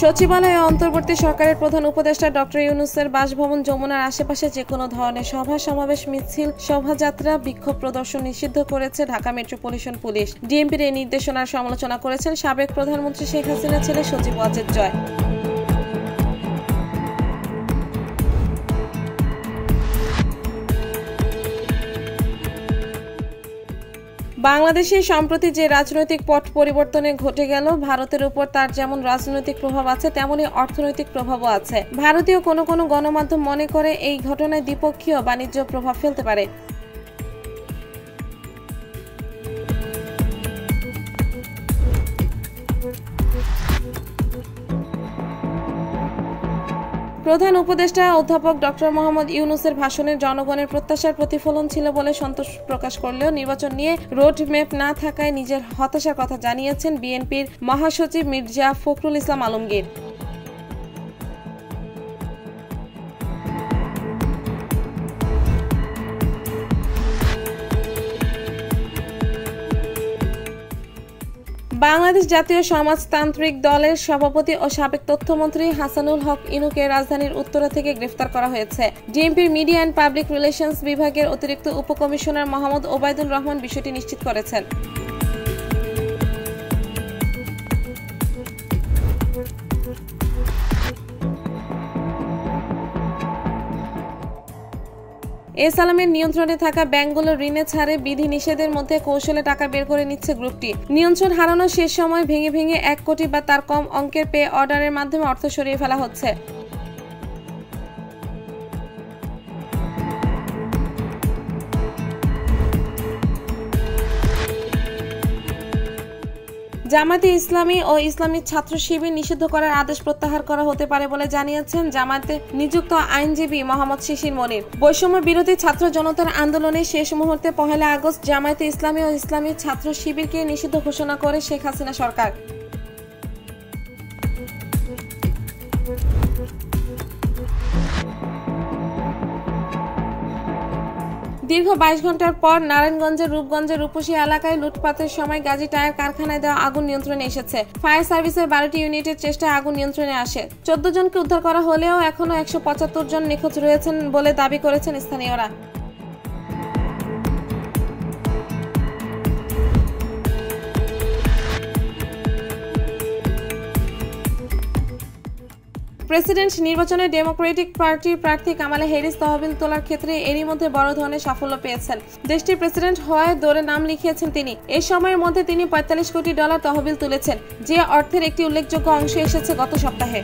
সচিবালয়ে অন্তর্বর্তী সরকারের প্রধান উপদেষ্টা ডক্টর ইউনূসের বাসভবন যমুনার আশেপাশে যেকোনো ধরনের সভা সমাবেশ, মিছিল, শোভাযাত্রা, বিক্ষোভ প্রদর্শন নিষিদ্ধ করেছে ঢাকা মেট্রোপলিটন পুলিশ। ডিএমপির এই নির্দেশনার সমালোচনা করেছেন সাবেক প্রধানমন্ত্রী শেখ হাসিনার ছেলে সজীব ওয়াজেদ জয়। বাংলাদেশে সম্প্রতি যে রাজনৈতিক পট পরিবর্তনে ঘটে গেল, ভারতের উপর তার যেমন রাজনৈতিক প্রভাব আছে তেমনি অর্থনৈতিক প্রভাবও আছে। ভারতীয় কোনো গণমাধ্যম মনে করে এই ঘটনায় দ্বিপক্ষীয় বাণিজ্য প্রভাব ফেলতে পারে। প্রধান উপদেষ্টা অধ্যাপক ডক্টর মোহাম্মদ ইউনূসের ভাষণের জনগণের প্রত্যাশার প্রতিফলন ছিল বলে সন্তোষ প্রকাশ করলেও নির্বাচন নিয়ে রোড ম্যাপ না থাকায় নিজের হতাশার কথা জানিয়েছেন বিএনপির মহাসচিব মির্জা ফখরুল ইসলাম আলমগীর। বাংলাদেশ জাতীয় সমাজতান্ত্রিক দলের সভাপতি ও সাবেক তথ্যমন্ত্রী হাসানুল হক ইনুকে রাজধানীর উত্তরা থেকে গ্রেফতার করা হয়েছে। ডিএমপির মিডিয়া অ্যান্ড পাবলিক রিলেশনস বিভাগের অতিরিক্ত উপকমিশনার মোহাম্মদ ওবায়দুর রহমান বিষয়টি নিশ্চিত করেছেন। সালামের নিয়ন্ত্রণে থাকা ব্যাংকগুলো ঋণে ছাড়ে বিধি-নিষেধের মধ্যে কৌশলে টাকা বের করে নিচ্ছে গ্রুপটি। নিয়ন্ত্রণ হারানোর শেষ সময় ভেঙে 1 কোটি বা তার কম অঙ্কের পে অর্ডারের মাধ্যমে অর্থ সরিয়ে ফেলা হচ্ছে। জামায়াতে ইসলামী ও ইসলামী ছাত্র শিবির নিষিদ্ধ করার আদেশ প্রত্যাহার করা হতে পারে বলে জানিয়েছেন জামায়াতে নিযুক্ত আইনজীবী মোহাম্মদ শিশির মনির। বৈষম্য বিরোধী ছাত্র জনতার আন্দোলনের শেষ মুহূর্তে 1 আগস্ট জামায়াতে ইসলামী ও ইসলামী ছাত্র শিবিরকে নিষিদ্ধ ঘোষণা করে শেখ হাসিনা সরকার। দীর্ঘ 22 ঘন্টার পর নারায়ণগঞ্জের রূপগঞ্জের রূপসী এলাকায় লুটপাটের সময় গাজী টায়ার কারখানায় দেওয়া আগুন নিয়ন্ত্রণে এসেছে। ফায়ার সার্ভিসের 12টি ইউনিটের চেষ্টায় আগুন নিয়ন্ত্রণে আসে। 14 জনকে উদ্ধার করা হলেও এখনও 175 জন নিখোঁজ রয়েছেন বলে দাবি করেছেন স্থানীয়রা। প্রেসিডেন্ট নির্বাচনে ডেমোক্রেটিক পার্টির প্রার্থী কামালা হ্যারিস তহবিল তোলার ক্ষেত্রে এরই মধ্যে বড় ধরনের সাফল্য পেয়েছেন। দেশটির প্রেসিডেন্ট হওয়ায় দৌড়ে নাম লিখিয়েছেন তিনি। এই সময়ের মধ্যে তিনি $45 কোটি তহবিল তুলেছেন, যে অর্থের একটি উল্লেখযোগ্য অংশ এসেছে গত সপ্তাহে।